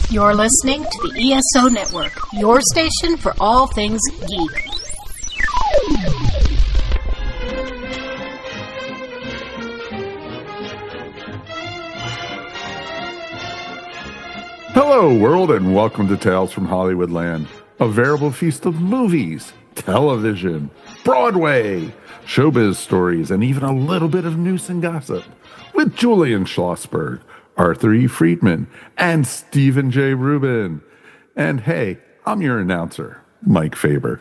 You're listening to the ESO Network, your station for all things geek. Hello, world, and welcome to Tales from Hollywoodland, a veritable feast of movies, television, Broadway, showbiz stories, and even a little bit of news and gossip with Julian Schlossberg, Arthur E. Friedman, and Stephen J. Rubin. And hey, I'm your announcer, Mike Faber.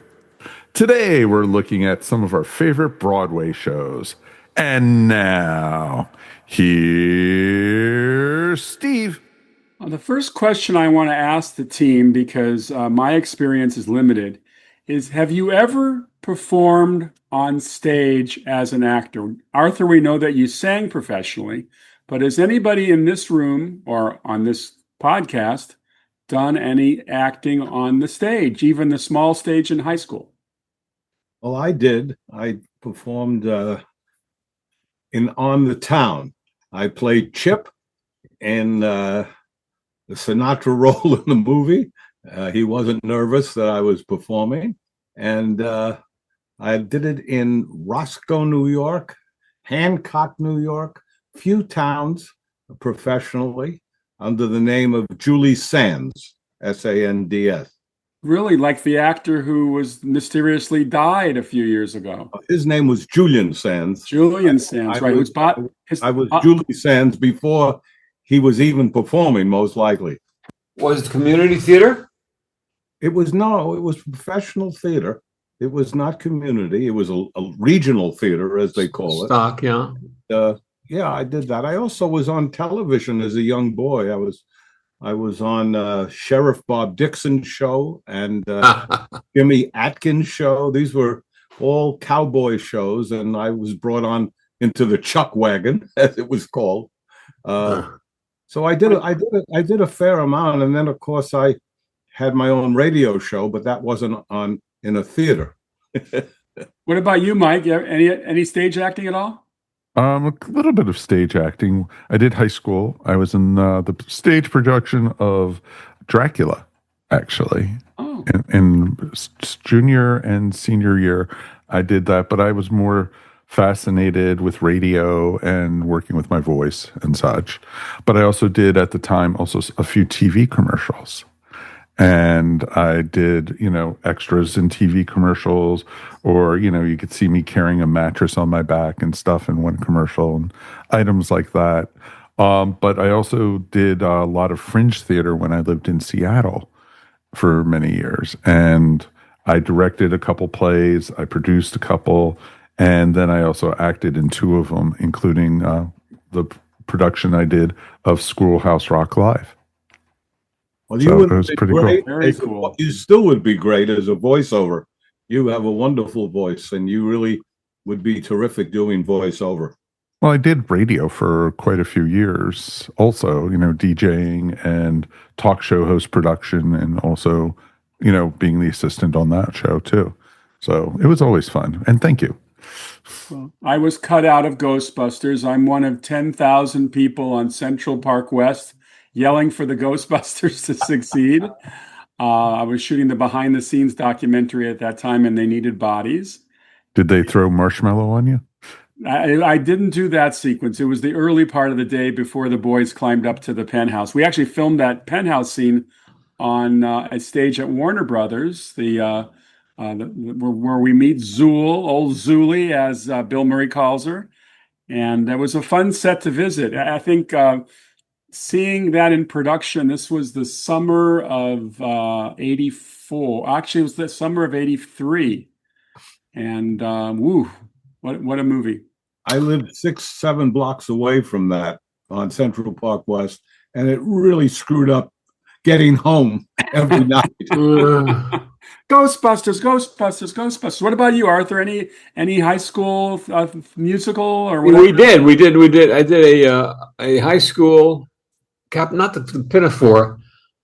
Today, we're looking at some of our favorite Broadway shows. And now, here's Steve. The first question I want to ask the team, because my experience is limited, is have you ever performed on stage as an actor? Arthur, we know that you sang professionally, but has anybody in this room or on this podcast done any acting on the stage, even the small stage in high school? Well, I did. I performed in On the Town. I played Chip in the Sinatra role in the movie. He wasn't nervous that I was performing. And I did it in Roscoe, New York, Hancock, New York, few towns professionally under the name of Julie Sands, S-A-N-D-S. Really? Like the actor who was mysteriously died a few years ago? His name was Julian Sands. Julian Sands, right. I was Julie Sands before he was even performing, most likely. Was it community theater? It was professional theater. It was not community. It was a regional theater, as they call it. Stock, yeah. Yeah, I did that. I also was on television as a young boy. I was on Sheriff Bob Dixon's show and Jimmy Atkins' show. These were all cowboy shows, and I was brought on into the Chuck Wagon, as it was called. So I did a fair amount, and then of course I had my own radio show, but that wasn't in a theater. What about you, Mike? You have any stage acting at all? A little bit of stage acting. I did high school. I was in the stage production of Dracula, actually. Oh. In junior and senior year, I did that, but I was more fascinated with radio and working with my voice and such. But I also did at the time also a few TV commercials. And I did, extras in TV commercials, or, you could see me carrying a mattress on my back and stuff in one commercial and items like that. But I also did a lot of fringe theater when I lived in Seattle for many years. And I directed a couple plays, I produced a couple, and then I also acted in two of them, including the production I did of Schoolhouse Rock Live. Well, you would be great. Very cool. You still would be great as a voiceover. You have a wonderful voice, and you really would be terrific doing voiceover. Well, I did radio for quite a few years also, DJing and talk show host production, and also, being the assistant on that show too. So it was always fun. And thank you. Well, I was cut out of Ghostbusters. I'm one of 10,000 people on Central Park West yelling for the Ghostbusters to succeed. I was shooting the behind-the-scenes documentary at that time, and they needed bodies. Did they throw marshmallow on you? I didn't do that sequence. It was the early part of the day before the boys climbed up to the penthouse. We actually filmed that penthouse scene on a stage at Warner Brothers, where we meet Zool, old Zoolie, as Bill Murray calls her. And that was a fun set to visit. I think seeing that in production, this was the summer of 84. Actually, it was the summer of 83. And what a movie. I lived 6-7 blocks away from that on Central Park West, and it really screwed up getting home every night. Ghostbusters. What about you, Arthur? Any high school musical or whatever? We did. I did a high school not the Pinafore,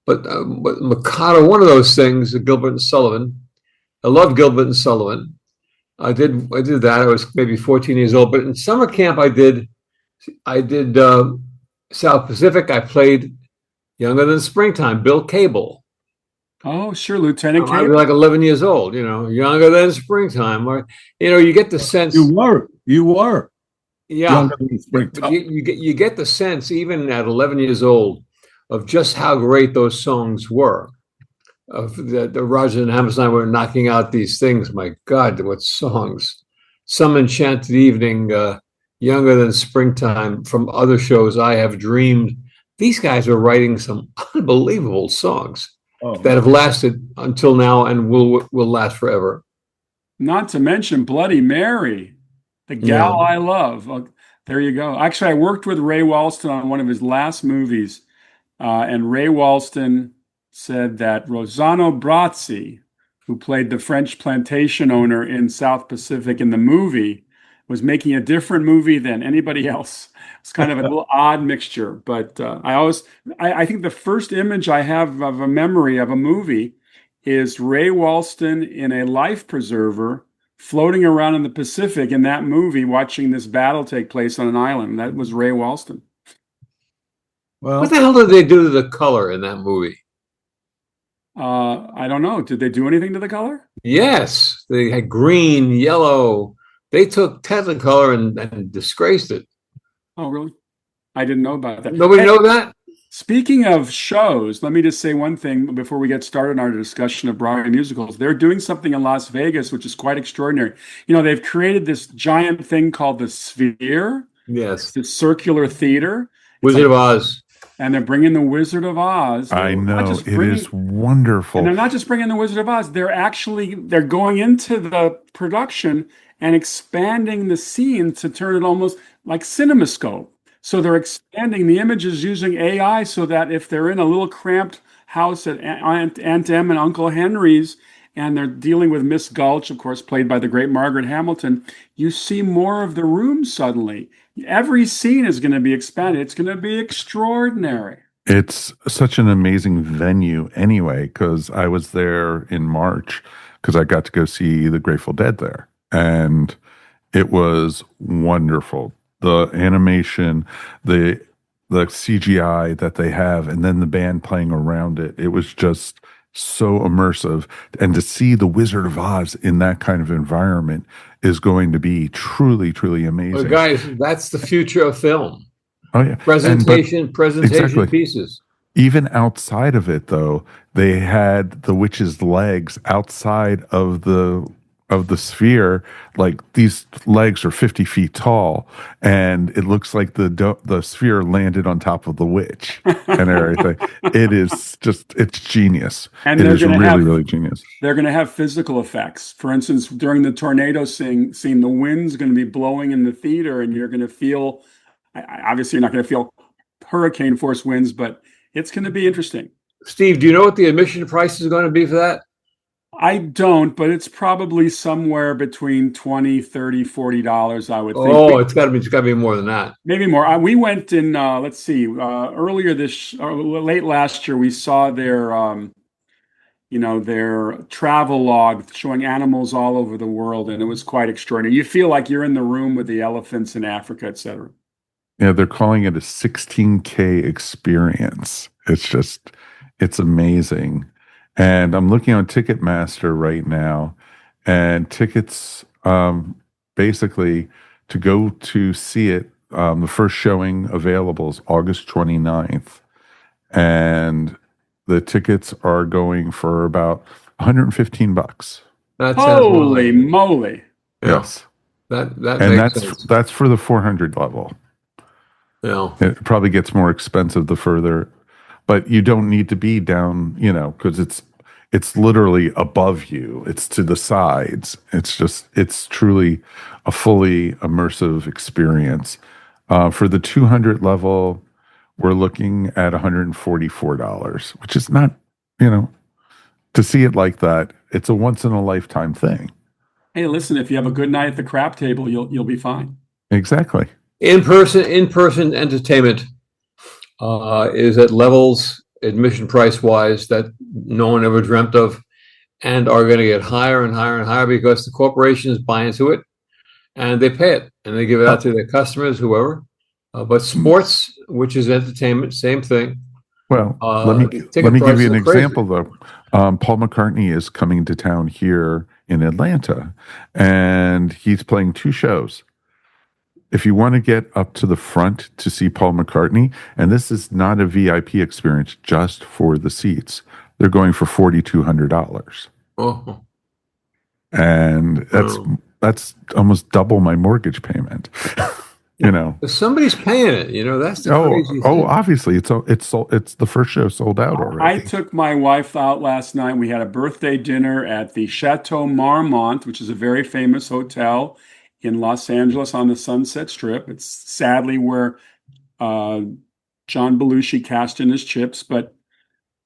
but Mikado, one of those things, Gilbert and Sullivan. I loved Gilbert and Sullivan. I did that. I was maybe 14 years old. But in summer camp, I did South Pacific. I played Younger Than Springtime, Bill Cable. Oh, sure, Lieutenant I was Cable. like 11 years old, Younger Than Springtime. Or, you get the sense. You were Yeah, younger than but springtime. you get the sense, even at 11 years old, of just how great those songs were. Of the Roger and Hammerstein were knocking out these things. My God, what songs! Some Enchanted Evening, Younger Than Springtime, from other shows, I Have Dreamed. These guys are writing some unbelievable songs that have lasted until now and will last forever. Not to mention Bloody Mary, the gal I love. There you go. Actually, I worked with Ray Walston on one of his last movies, and Ray Walston said that Rossano Brazzi, who played the French plantation owner in South Pacific in the movie, was making a different movie than anybody else. It's kind of a little odd mixture, but I think the first image I have of a memory of a movie is Ray Walston in a life preserver floating around in the Pacific in that movie, watching this battle take place on an island. That was Ray Walston. Well, What the hell did they do to the color in that movie? I don't know. Did they do anything to the color? Yes, they had green, yellow. They took Technicolor and disgraced it. Oh, really? I didn't know about that. Nobody know that? Speaking of shows, let me just say one thing before we get started on our discussion of Broadway musicals. They're doing something in Las Vegas, which is quite extraordinary. They've created this giant thing called the Sphere. Yes. It's circular theater. Wizard of Oz. And they're bringing the Wizard of Oz. I know, it is wonderful. And they're not just bringing the Wizard of Oz. They're going into the production and expanding the scene to turn it almost like CinemaScope. So they're expanding the images using AI so that if they're in a little cramped house at Aunt Em and Uncle Henry's, and they're dealing with Miss Gulch, of course, played by the great Margaret Hamilton, you see more of the room suddenly. Every scene is going to be expanded. It's going to be extraordinary. It's such an amazing venue anyway, because I was there in March because I got to go see the Grateful Dead there. And it was wonderful. The animation, the CGI that they have, and then the band playing around it. It was just so immersive. And to see the Wizard of Oz in that kind of environment is going to be truly, truly amazing. Well, guys, that's the future of film. Oh yeah, presentation exactly. Pieces. Even outside of it, though, they had the witch's legs outside of the sphere. Like, these legs are 50 feet tall, and it looks like the sphere landed on top of the witch and everything. It's genius. And it is really, really genius. They're going to have physical effects. For instance, during the tornado scene, the wind's going to be blowing in the theater, and you're going to feel, obviously you're not going to feel hurricane force winds, but it's going to be interesting. Steve, do you know what the admission price is going to be for that? I don't, but it's probably somewhere between $20, $30, $40, I would think. Oh, it's got to be more than that. Maybe more. We went in, earlier late last year, we saw their travel log showing animals all over the world, and it was quite extraordinary. You feel like you're in the room with the elephants in Africa, et cetera. Yeah, they're calling it a 16K experience. It's amazing. And I'm looking on Ticketmaster right now, and tickets, basically, to go to see it, the first showing available is August 29th. And the tickets are going for about $115. Holy moly. Yes. That's for the 400 level. Yeah. It probably gets more expensive the further, but you don't need to be down, because it's literally above you. It's to the sides. It's truly a fully immersive experience. For the 200 level, we're looking at $144, which is not, to see it like that, it's a once in a lifetime thing. Hey, listen, if you have a good night at the crap table, you'll be fine. Exactly. In-person entertainment is at levels, admission price wise, that no one ever dreamt of, and are going to get higher and higher and higher because the corporations buy into it and they pay it and they give it out to their customers, whoever. But sports, which is entertainment, same thing. Well, let me Ticket give you prices an are crazy. example, though. Paul McCartney is coming to town here in Atlanta, and he's playing 2 shows. If you want to get up to the front to see Paul McCartney, and this is not a VIP experience just for the seats, they're going for $4,200, Oh, and that's almost double my mortgage payment. if somebody's paying it, that's the crazy thing. Obviously, it's the first show sold out I already. took my wife out last night. We had a birthday dinner at the Chateau Marmont, which is a very famous hotel in Los Angeles on the Sunset Strip. It's sadly where John Belushi cashed in his chips, but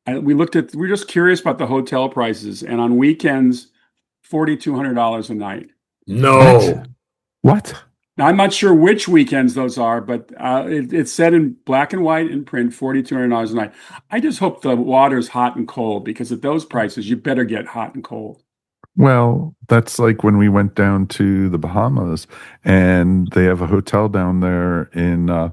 we were just curious about the hotel prices, and on weekends, $4,200 a night. No. What? Now, I'm not sure which weekends those are, but it's said in black and white in print, $4,200 a night. I just hope the water's hot and cold, because at those prices, you better get hot and cold. Well, that's like when we went down to the Bahamas, and they have a hotel down there and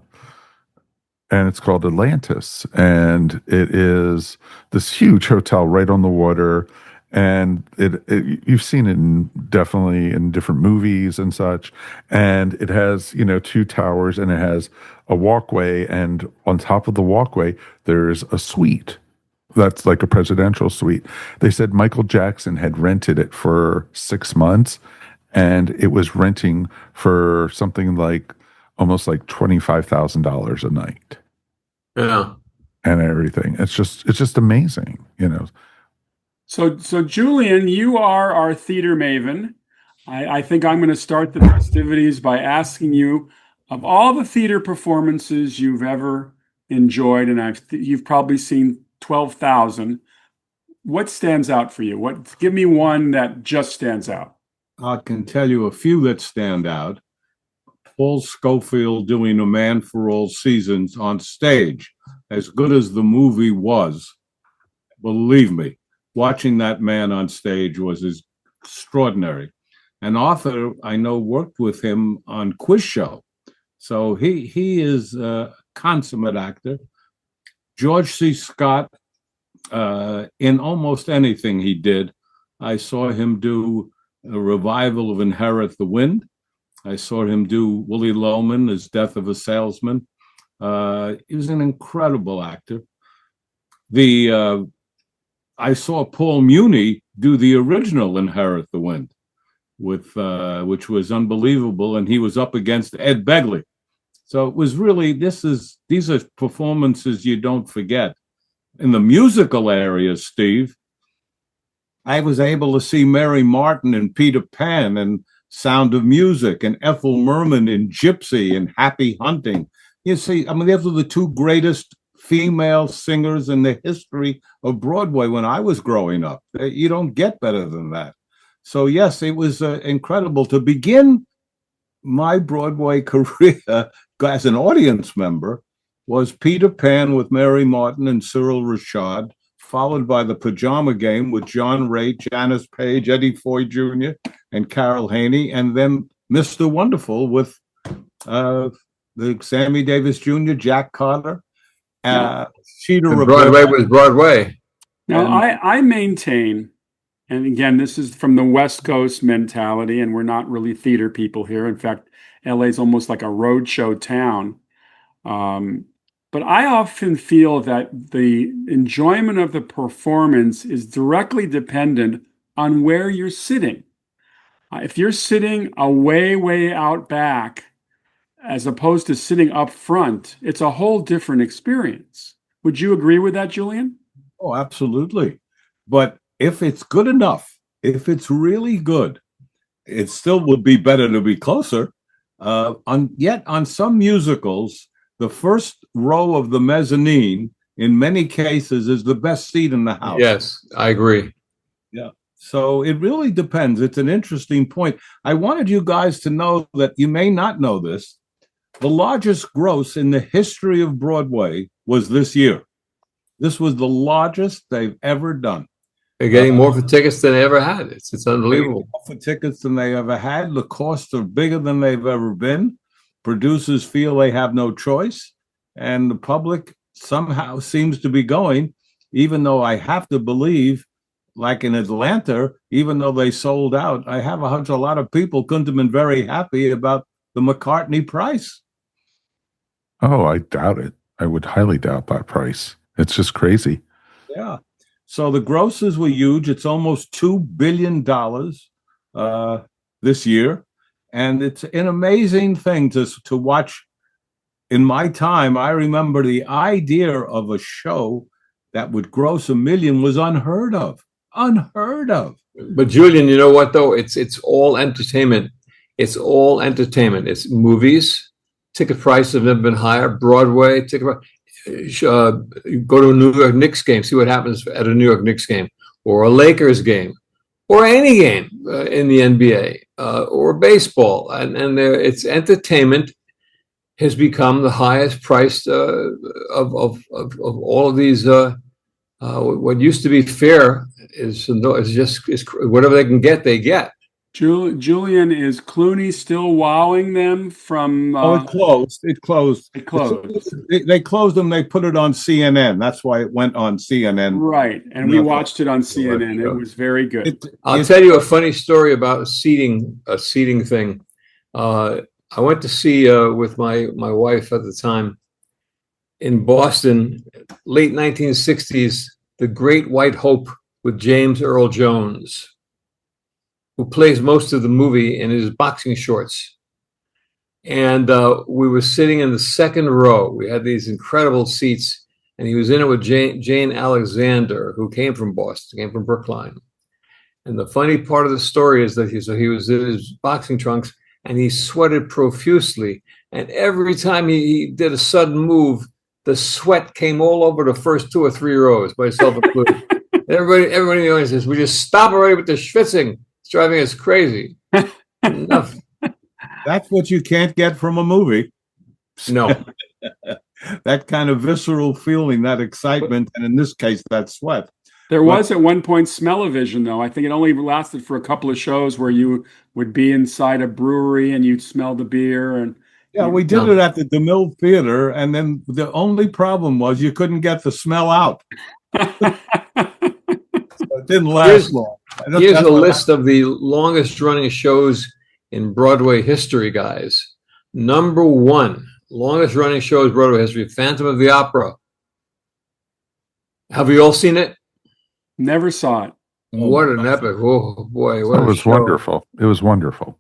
it's called Atlantis, and it is this huge hotel right on the water, and you've seen it definitely in different movies and such, and it has 2 towers, and it has a walkway, and on top of the walkway there's a suite that's like a presidential suite. They said Michael Jackson had rented it for 6 months, and it was renting for something like almost like $25,000 a night. Yeah. And everything. It's just amazing. So Julian, you are our theater maven. I think I'm going to start the festivities by asking you, of all the theater performances you've ever enjoyed, and you've probably seen 12,000, what stands out for you? Give me one that just stands out. I can tell you a few that stand out. Paul Scofield doing A Man for All Seasons on stage. As good as the movie was, believe me, watching that man on stage was extraordinary. And Arthur, I know, worked with him on Quiz Show. So he is a consummate actor. George C. Scott, in almost anything he did. I saw him do a revival of Inherit the Wind. I saw him do Willy Loman as Death of a Salesman. He was an incredible actor. I saw Paul Muni do the original Inherit the Wind, which was unbelievable, and he was up against Ed Begley. So it was really, these are performances you don't forget. In the musical area, Steve, I was able to see Mary Martin in Peter Pan and Sound of Music, and Ethel Merman in Gypsy and Happy Hunting. You see, I mean, those were the 2 greatest female singers in the history of Broadway when I was growing up. You don't get better than that. So yes, it was incredible to begin my Broadway career as an audience member. Was Peter Pan with Mary Martin and Cyril Richard, followed by The Pajama Game with John Raitt, Janice Page, Eddie Foy Jr., and Carol Haney, and then Mr. Wonderful with the Sammy Davis Jr., Jack Carter, Cheetah Rivera. Broadway was Broadway. Now, I maintain, and again, this is from the West Coast mentality, and we're not really theater people here. In fact, LA is almost like a roadshow town. But I often feel that the enjoyment of the performance is directly dependent on where you're sitting. If you're sitting way out back, as opposed to sitting up front, it's a whole different experience. Would you agree with that, Julian? Oh, absolutely. But if it's good enough, if it's really good, it still would be better to be closer. Yet on some musicals, the first row of the mezzanine, in many cases, is the best seat in the house. Yes, I agree. Yeah. So it really depends. It's an interesting point. I wanted you guys to know that you may not know this. The largest gross in the history of Broadway was this year. This was the largest they've ever done. They're getting more for tickets than they ever had. It's unbelievable. More for tickets than they ever had. The costs are bigger than they've ever been. Producers feel they have no choice. And the public somehow seems to be going, even though I have to believe, like in Atlanta, even though they sold out, I have a hunch a lot of people couldn't have been very happy about the McCartney price. Oh, I doubt it. I would highly doubt that price. It's just crazy. Yeah. So the grosses were huge. It's almost $2 billion this year. And it's an amazing thing to watch. In my time, I remember the idea of a show that would gross $1 million was unheard of. Unheard of. But Julian, you know what though? It's all entertainment. It's all entertainment. It's movies. Ticket prices have never been higher. Broadway ticket price. Go to a New York Knicks game, see what happens at a New York Knicks game, or a Lakers game, or any game in the NBA, or baseball, and it's entertainment has become the highest priced of all of these. What used to be fair is whatever they can get, they get. Julian, is Clooney still wowing them from? It closed. It closed. It closed. They closed them. They put it on CNN. That's why it went on CNN. Right, and we watched it on CNN. It was very good. I'll tell you a funny story about a seating thing. I went to see with my wife at the time in Boston, late 1960s, The Great White Hope with James Earl Jones, who plays most of the movie in his boxing shorts. And we were sitting in the second row. We had these incredible seats, and he was in it with Jane Alexander, who came from Boston, came from Brookline. And the funny part of the story is that he was in his boxing trunks, and he sweated profusely. And every time he did a sudden move, the sweat came all over the first 2 or 3 rows, myself included. Everybody in the audience says, "We just stop already with the schwitzing. It's driving us crazy." Enough. That's what you can't get from a movie. No. That kind of visceral feeling, that excitement, and in this case, that sweat. There was at one point smell-o-vision, though. I think it only lasted for a couple of shows where you would be inside a brewery and you'd smell the beer. And yeah, we did it at the DeMille Theater, and then the only problem was you couldn't get the smell out. So it didn't last long. Here's a list of the longest running shows in Broadway history, guys. Number 1, longest running shows in Broadway history, Phantom of the Opera. Have you all seen it? Never saw it. What an epic. Oh boy. It was wonderful. It was wonderful.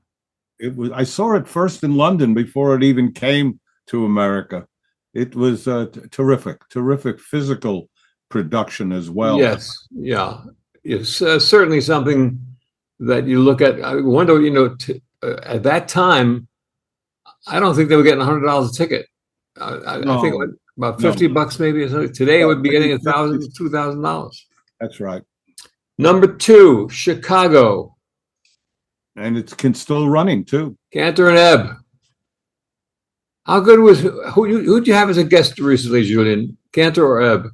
It was. I saw it first in London before it even came to America. It was terrific physical production as well. Yes. Yeah. It's certainly something that you look at. I wonder, at that time, I don't think they were getting $100 a ticket. I think about $50 maybe. Today it would be getting $1,000 to $2,000. That's right. Number 2, Chicago. And it's still running too. Cantor and Ebb. How good was who'd you have as a guest recently, Julian? Cantor or Ebb?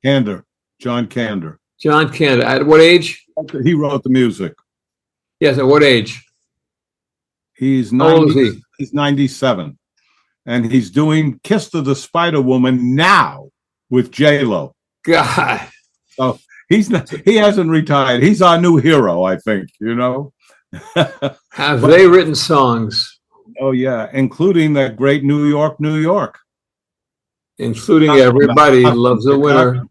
Kander, John Kander. John Kander. At what age? He wrote the music. Yes, at what age? He's How old is he? He's 97. And he's doing Kiss of the Spider Woman now with J-Lo. God. So he hasn't retired. He's our new hero, I think, Have they written songs? Oh, yeah, including that great New York, New York. Including Everybody Loves a Winner.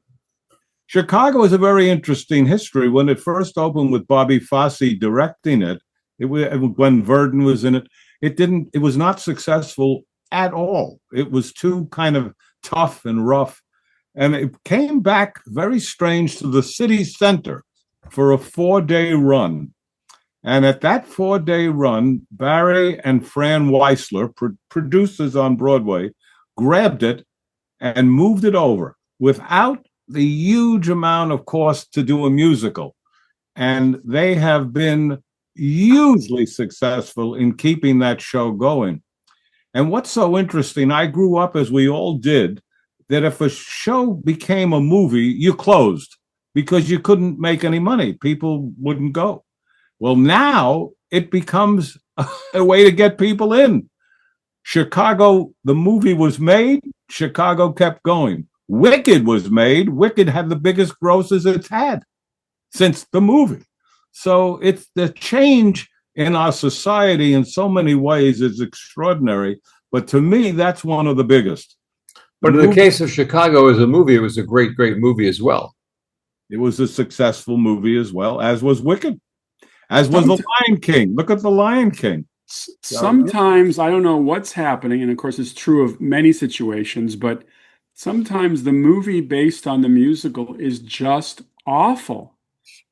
Chicago is a very interesting history. When it first opened with Bobby Fosse directing it, when Verdon was in it, it was not successful at all. It was too kind of tough and rough. And it came back very strange to the city center for a 4-day run. And at that 4-day run, Barry and Fran Weissler, producers on Broadway, grabbed it and moved it over without the huge amount of cost to do a musical. And they have been hugely successful in keeping that show going. And what's so interesting, I grew up, as we all did, that if a show became a movie, you closed because you couldn't make any money. People wouldn't go. Well, now it becomes a way to get people in. Chicago, the movie was made, Chicago kept going. Wicked was made. Wicked had the biggest grosses it's had since the movie. So it's the change in our society in so many ways is extraordinary. But to me, that's one of the biggest. But in the case of Chicago as a movie, it was a great, great movie as well. It was a successful movie as well, as was Wicked, as was The Lion King. Look at The Lion King. Sometimes I don't know what's happening, and of course it's true of many situations, but sometimes the movie based on the musical is just awful.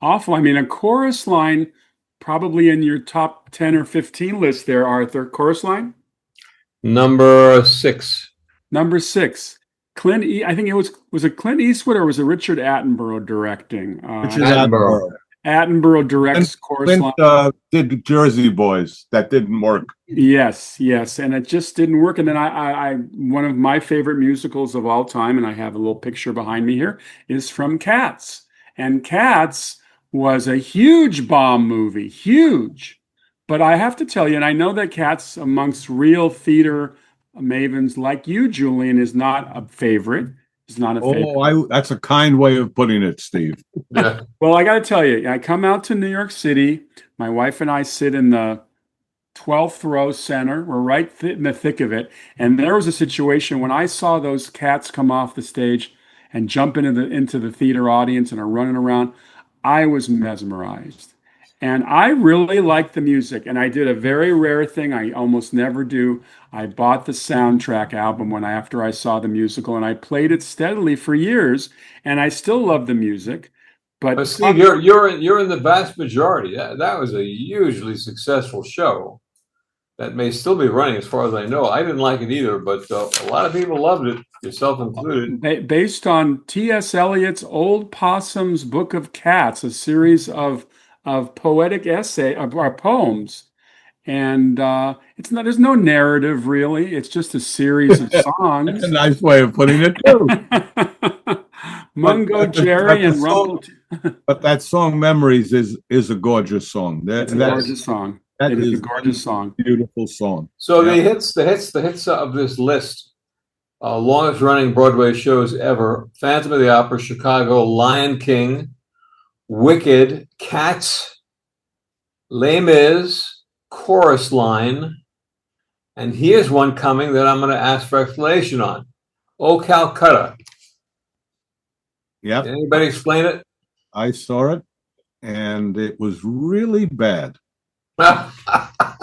Awful. I mean, a chorus line, probably in your top 10 or 15 list there, Arthur. Chorus line? Number 6. Number 6. I think it was it Clint Eastwood or was it Richard Attenborough directing? Richard Attenborough. Attenborough directs chorus line. Did Jersey Boys. That didn't work. Yes, and it just didn't work. And then I one of my favorite musicals of all time, and I have a little picture behind me here, is from Cats. And Cats was a huge bomb movie, huge. But I have to tell you, and I know that Cats amongst real theater mavens like you, Julian, is not a favorite. It's not a favorite. That's a kind way of putting it, Steve. Yeah. Well, I got to tell you, I come out to New York City. My wife and I sit in the 12th row center. We're right in the thick of it. And there was a situation when I saw those cats come off the stage and jump into the theater audience and are running around. I was mesmerized. And I really liked the music. And I did a very rare thing I almost never do. I bought the soundtrack album after I saw the musical, and I played it steadily for years. And I still love the music. But Steve, you're in the vast majority. That was a hugely successful show that may still be running, as far as I know. I didn't like it either, but a lot of people loved it, yourself included. Based on T.S. Eliot's Old Possum's Book of Cats, a series of poetic poems, and there's no narrative really. It's just a series of songs. That's a nice way of putting it too. Mungo Jerry and Rumble. But that song "Memories" is a gorgeous song. It's a gorgeous song. It is a gorgeous song. Beautiful song. So the hits of this list, longest running Broadway shows ever: Phantom of the Opera, Chicago, Lion King, Wicked, Cats, Les Mis, Chorus Line, and here's one coming that I'm going to ask for explanation on. Oh, Calcutta. Yeah. Anybody explain it? I saw it, and it was really bad.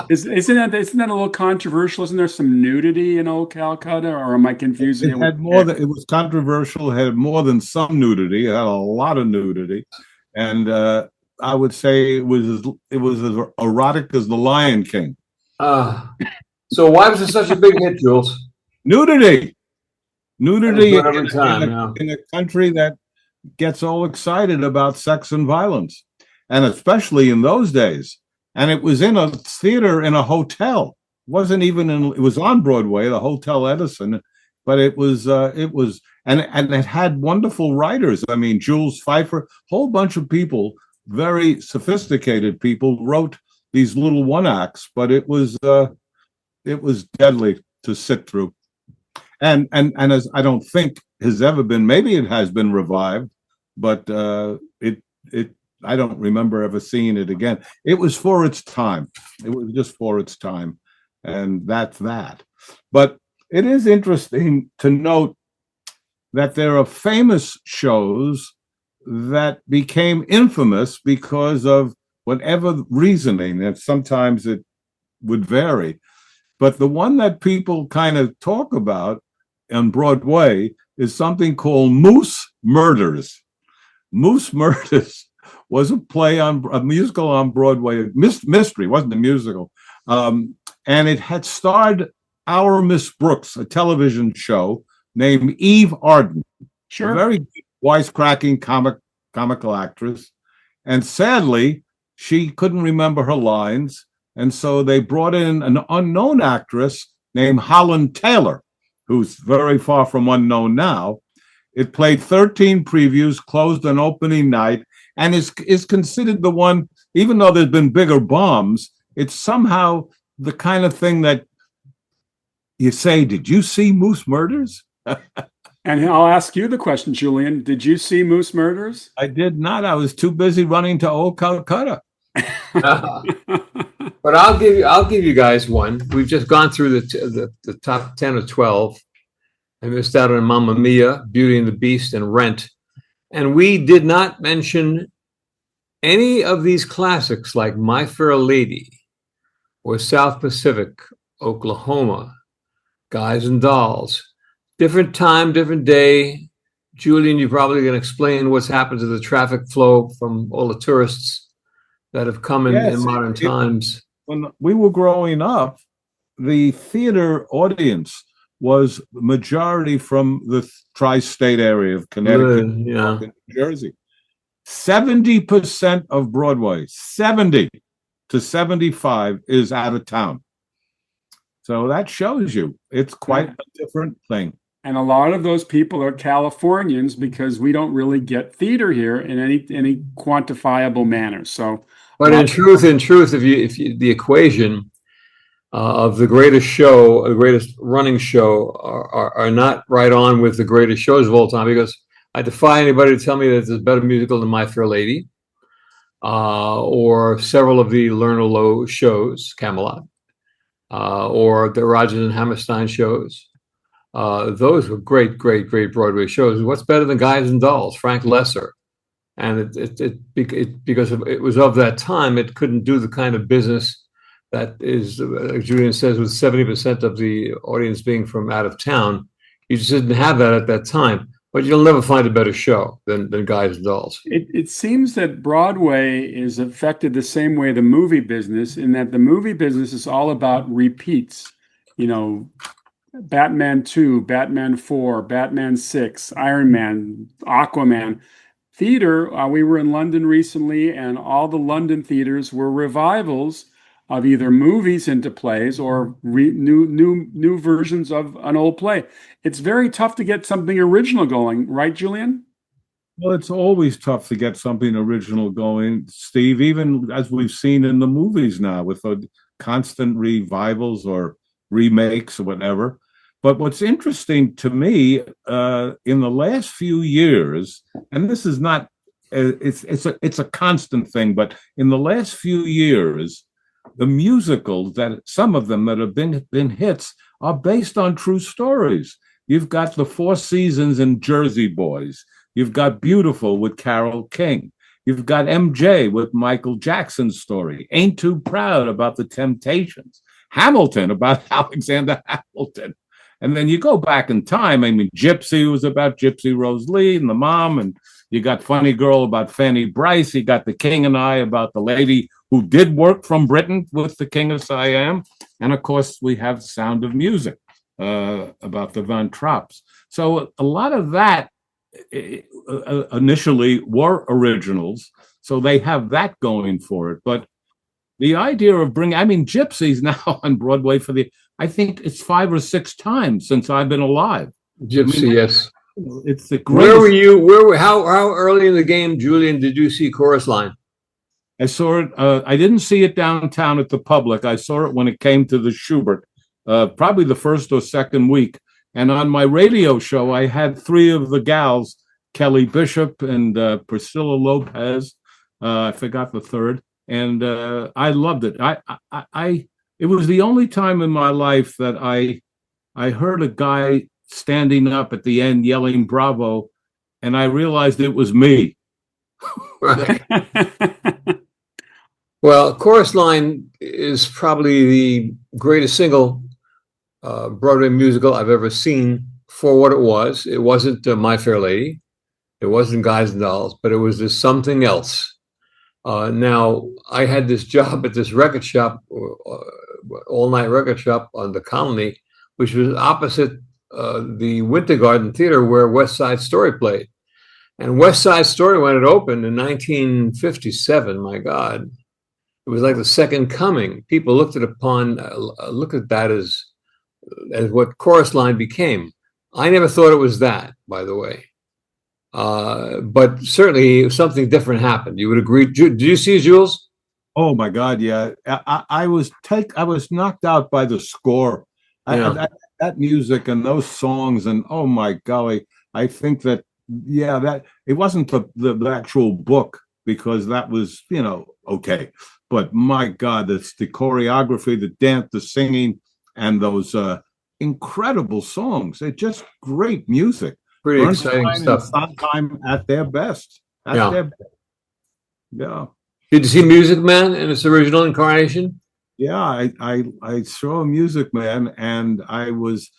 Isn't that a little controversial? Isn't there some nudity in Old Calcutta, or am I confusing it? It was controversial. It had more than some nudity. It had a lot of nudity, and I would say it was as erotic as The Lion King. So why was it such a big hit, Jules? Nudity Every time, in a country that gets all excited about sex and violence, and especially in those days. And it was in a theater in a hotel. It was on Broadway, the Hotel Edison, but it was and it had wonderful writers. I mean, Jules Feiffer, whole bunch of people, very sophisticated people, wrote these little one acts, but it was deadly to sit through. And as I don't think has ever been, maybe it has been revived, but I don't remember ever seeing it again. It was for its time. It was just for its time. And that's that. But it is interesting to note that there are famous shows that became infamous because of whatever reasoning, and sometimes it would vary. But the one that people kind of talk about on Broadway is something called Moose Murders. Moose Murders was a musical on Broadway, mystery, wasn't a musical. And it had starred our Miss Brooks, a television show named Eve Arden. Sure. A very wisecracking comical actress. And sadly, she couldn't remember her lines. And so they brought in an unknown actress named Holland Taylor, who's very far from unknown now. It played 13 previews, closed on opening night, and is considered the one, even though there's been bigger bombs, it's somehow the kind of thing that you say, did you see Moose Murders? And I'll ask you the question, Julian. Did you see Moose Murders? I did not. I was too busy running to old Calcutta. But I'll give you guys one. We've just gone through the top 10 or 12. I missed out on Mamma Mia, Beauty and the Beast, and Rent. And we did not mention any of these classics like My Fair Lady or South Pacific, Oklahoma, Guys and Dolls. Different time, different day. Julian, you're probably going to explain what's happened to the traffic flow from all the tourists that have come in modern times. When we were growing up, the theater audience was majority from the tri-state area of Connecticut, and New Jersey. 70% of Broadway, 70 to 75 is out of town. So that shows you it's quite a different thing. And a lot of those people are Californians because we don't really get theater here in any quantifiable manner. So, but in truth, if you the equation of the greatest show, the greatest running show, are not right on with the greatest shows of all time, because I defy anybody to tell me that there's a better musical than My Fair Lady, or several of the Lerner Loewe shows, Camelot, or the Rodgers and Hammerstein shows. Those were great Broadway shows. What's better than Guys and Dolls? Frank Lesser. And because it was of that time, it couldn't do the kind of business that is, like Julian says, with 70% of the audience being from out of town. You just didn't have that at that time. But you'll never find a better show than Guys and Dolls. It seems that Broadway is affected the same way the movie business, in that the movie business is all about repeats. You know, Batman 2, Batman 4, Batman 6, Iron Man, Aquaman. Theater, we were in London recently, and all the London theaters were revivals of either movies into plays or new versions of an old play. It's very tough to get something original going, right, Julian? Well, it's always tough to get something original going, Steve, even as we've seen in the movies now with the constant revivals or remakes or whatever. But what's interesting to me in the last few years, and this is not, it's a constant thing, but in the last few years, the musicals, that some of them that have been hits, are based on true stories. You've got The Four Seasons and Jersey Boys. You've got Beautiful with Carole King. You've got MJ with Michael Jackson's story. Ain't Too Proud about the Temptations. Hamilton about Alexander Hamilton. And then you go back in time. I mean, Gypsy was about Gypsy Rose Lee and the mom. And you got Funny Girl about Fanny Bryce. You got The King and I about the lady who did work from Britain with the King of Siam. And of course, we have Sound of Music about the Van Tropps. So a lot of that initially were originals. So they have that going for it. But the idea of Gypsy's now on Broadway I think it's 5 or 6 times since I've been alive. Gypsy, yes. It's the greatest. Where were you? How early in the game, Julian, did you see Chorus Line? I saw it. I didn't see it downtown at the Public. I saw it when it came to the Schubert, probably the first or second week. And on my radio show, I had 3 of the gals, Kelly Bishop and Priscilla Lopez. I forgot the third. And I loved it. It was the only time in my life that I heard a guy standing up at the end yelling "Bravo," and I realized it was me. Right. Well, Chorus Line is probably the greatest single Broadway musical I've ever seen for what it was. It wasn't My Fair Lady. It wasn't Guys and Dolls, but it was just something else. Now, I had this job at this record shop, all-night record shop on the Colony, which was opposite the Winter Garden Theater where West Side Story played. And West Side Story, when it opened in 1957, my God, it was like the second coming. People looked at that as what Chorus Line became. I never thought it was that, by the way. But certainly something different happened. You would agree? Did you see it, Jules? Oh my God, yeah. I was knocked out by the score. That music and those songs, and oh my golly, I think that, yeah, that it wasn't the actual book, because that was, okay. But my God, it's the choreography, the dance, the singing, and those incredible songs. They're just great music. Pretty exciting Bernstein and stuff. Sondheim at their best. Yeah. Yeah. Did you see Music Man in its original incarnation? Yeah, I saw Music Man, and I was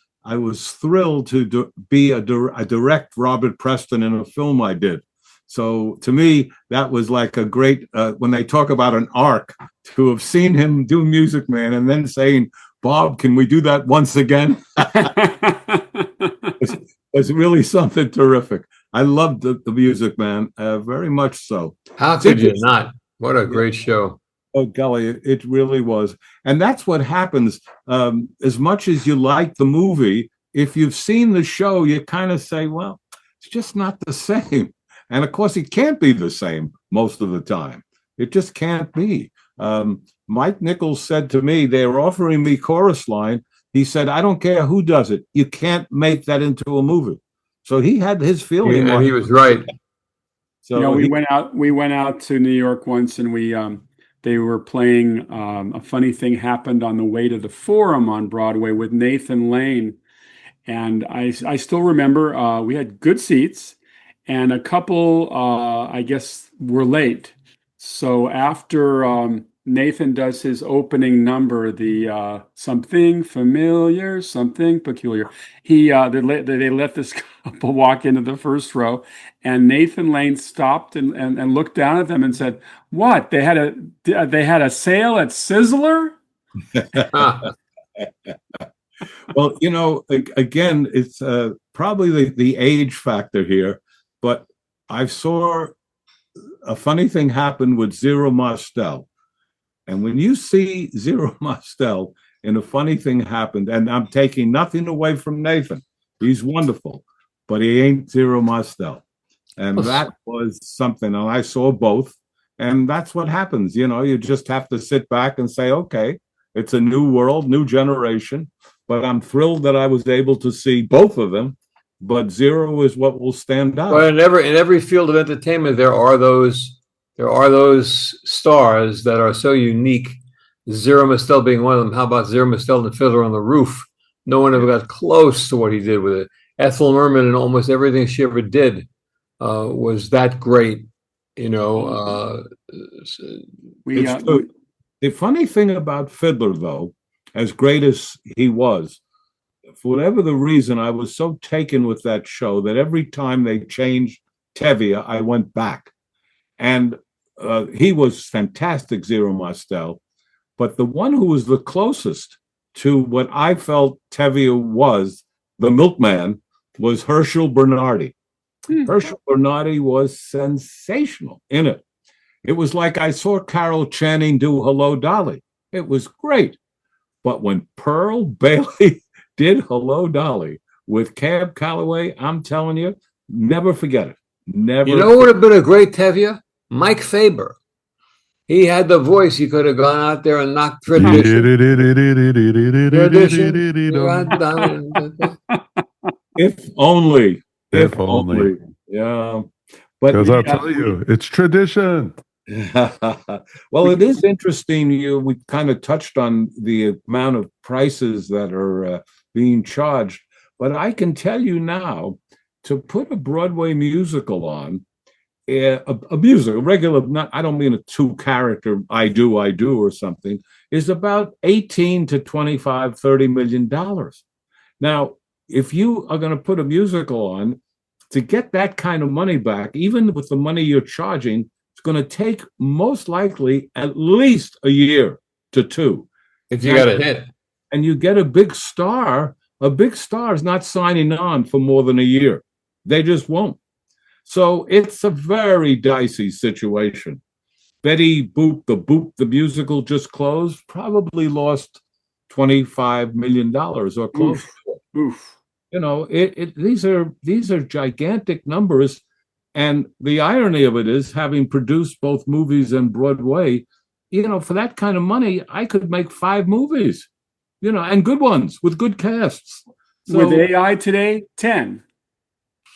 thrilled to be a direct Robert Preston in a film I did. So to me, that was like a great, when they talk about an arc, to have seen him do Music Man and then saying, Bob, can we do that once again? It's really something terrific. I loved the Music Man, very much so. How could you not? What a great show. Oh, golly, it really was. And that's what happens. As much as you like the movie, if you've seen the show, you kind of say, well, it's just not the same. And of course, it can't be the same most of the time. It just can't be. Mike Nichols said to me, they were offering me chorus line. He said, I don't care who does it. You can't make that into a movie. So he had his feeling. And he was right. So we went out to New York once, and they were playing A Funny Thing Happened on the way to the Forum on Broadway with Nathan Lane. And I still remember we had good seats, and a couple, I guess, were late. So after Nathan does his opening number, the something familiar, something peculiar, they let this couple walk into the first row, and Nathan Lane stopped and looked down at them and said, "What? They had a sale at Sizzler?" Well, again, it's probably the age factor here, but I saw A Funny Thing Happen with Zero Mostel. And when you see Zero Mostel in A Funny Thing Happened, and I'm taking nothing away from Nathan, he's wonderful, but he ain't Zero Mostel. And that was something, and I saw both, and that's what happens. You just have to sit back and say, okay, it's a new world, new generation, but I'm thrilled that I was able to see both of them. But Zero is what will stand out. Well, in every field of entertainment, there are those stars that are so unique. Zero Mostel being one of them. How about Zero Mostel and Fiddler on the Roof? No one ever got close to what he did with it. Ethel Merman and almost everything she ever did was that great. The funny thing about Fiddler, though, as great as he was, for whatever the reason, I was so taken with that show that every time they changed Tevye, I went back. And he was fantastic, Zero Mostel. But the one who was the closest to what I felt Tevye was, the milkman, was Herschel Bernardi. Herschel Bernardi was sensational in it. It was like I saw Carol Channing do Hello, Dolly. It was great. But when Pearl Bailey did Hello, Dolly with Cab Calloway, I'm telling you, never forget it. Never. You know what would have been a great Tevye? Mike Faber. He had the voice. He could have gone out there and knocked tradition. If only. If only. Yeah. But because I'll tell you, it's tradition. Well, it is interesting. We kind of touched on the amount of prices that are being charged, but I can tell you now, to put a Broadway musical on, a musical, regular, I don't mean a 2-character, I do or something, is about 18 to 25, $30 million. Now, if you are going to put a musical on, to get that kind of money back, even with the money you're charging, it's going to take most likely at least a year to 2. If you got a hit. And you get a big star is not signing on for more than a year. They just won't. So it's a very dicey situation. Betty Boop, the musical just closed, probably lost $25 million or close. Oof. These are gigantic numbers. And the irony of it is, having produced both movies and Broadway, for that kind of money, I could make 5 movies, and good ones with good casts. So, with AI today, 10.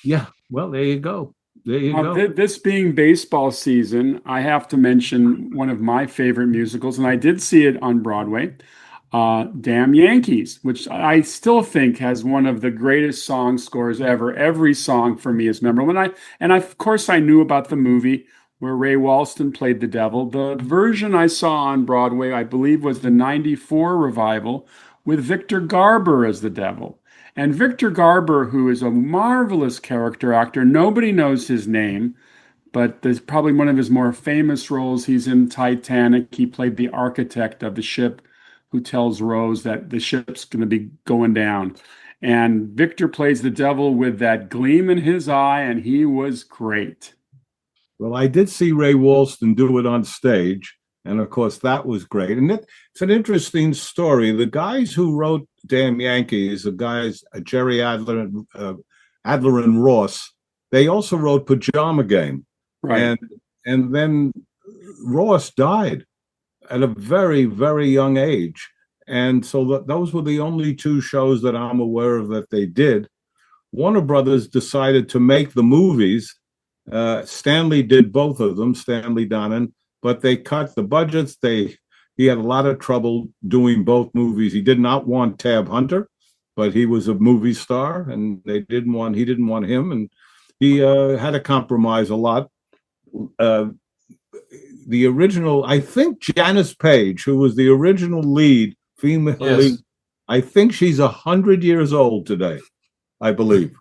Yeah, well, there you go. There you go. This being baseball season, I have to mention one of my favorite musicals, and I did see it on Broadway, Damn Yankees, which I still think has one of the greatest song scores ever. Every song for me is memorable. Of course, I knew about the movie where Ray Walston played the devil. The version I saw on Broadway, I believe, was the '94 revival with Victor Garber as the devil. And Victor Garber, who is a marvelous character actor, nobody knows his name, but there's probably one of his more famous roles. He's in Titanic. He played the architect of the ship who tells Rose that the ship's going to be going down. And Victor plays the devil with that gleam in his eye, and he was great. Well, I did see Ray Walston do it on stage, and of course that was great. And it's an interesting story. The guys who wrote Damn Yankees, the guys Jerry Adler and Ross, they also wrote Pajama Game, Right. and then Ross died at a very, very young age, and so those were the only two shows that I'm aware of that they did. Warner Brothers decided to make the movies. Stanley did both of them, Stanley Donen, but they cut the budgets. He had a lot of trouble doing both movies. He did not want Tab Hunter, but he was a movie star, and he didn't want him, and he had to compromise a lot. The original, I think Janice Page, who was the original lead, female lead, I think she's 100 years old today, I believe.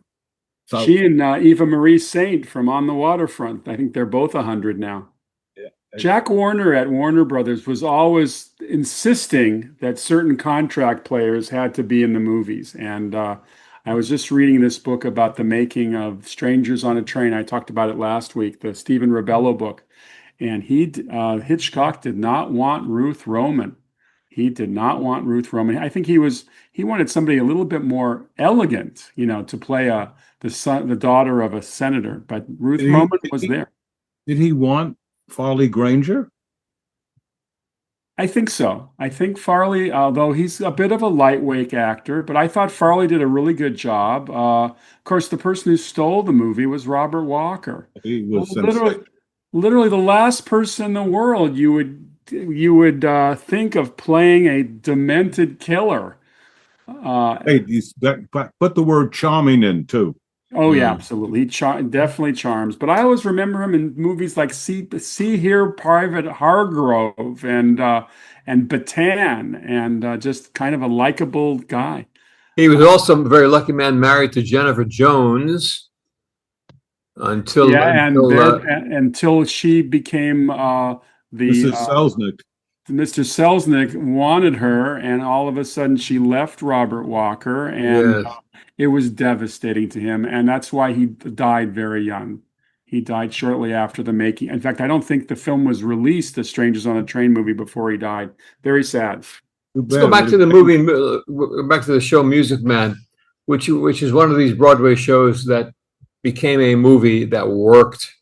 So, she and Eva Marie Saint from On the Waterfront, I think they're both 100 now. yeah. Jack Warner at Warner Brothers was always insisting that certain contract players had to be in the movies. And I was just reading this book about the making of Strangers on a Train. I talked about it last week, the Stephen Rebello book. And Hitchcock did not want Ruth Roman. He did not want Ruth Roman. I think he wanted somebody a little bit more elegant, to play the daughter of a senator. But Ruth Roman was there. Did he want Farley Granger? I think so. I think Farley, although he's a bit of a lightweight actor, but I thought Farley did a really good job. Of course, the person who stole the movie was Robert Walker. He was literally the last person in the world you would think of playing a demented killer. Hey, put the word charming in too. Oh yeah, absolutely. He definitely charms. But I always remember him in movies like See Here, Private Hargrove, and Bataan, and just kind of a likable guy. He was also a very lucky man, married to Jennifer Jones until she became Mrs. Selznick. Mr. Selznick wanted her, and all of a sudden she left Robert Walker, and it was devastating to him, and that's why he died very young. He died shortly after the making. In fact, I don't think the film was released, the Strangers on a Train movie, before he died. Very sad. Let's go back to the movie, back to the show Music Man, which is one of these Broadway shows that became a movie that worked,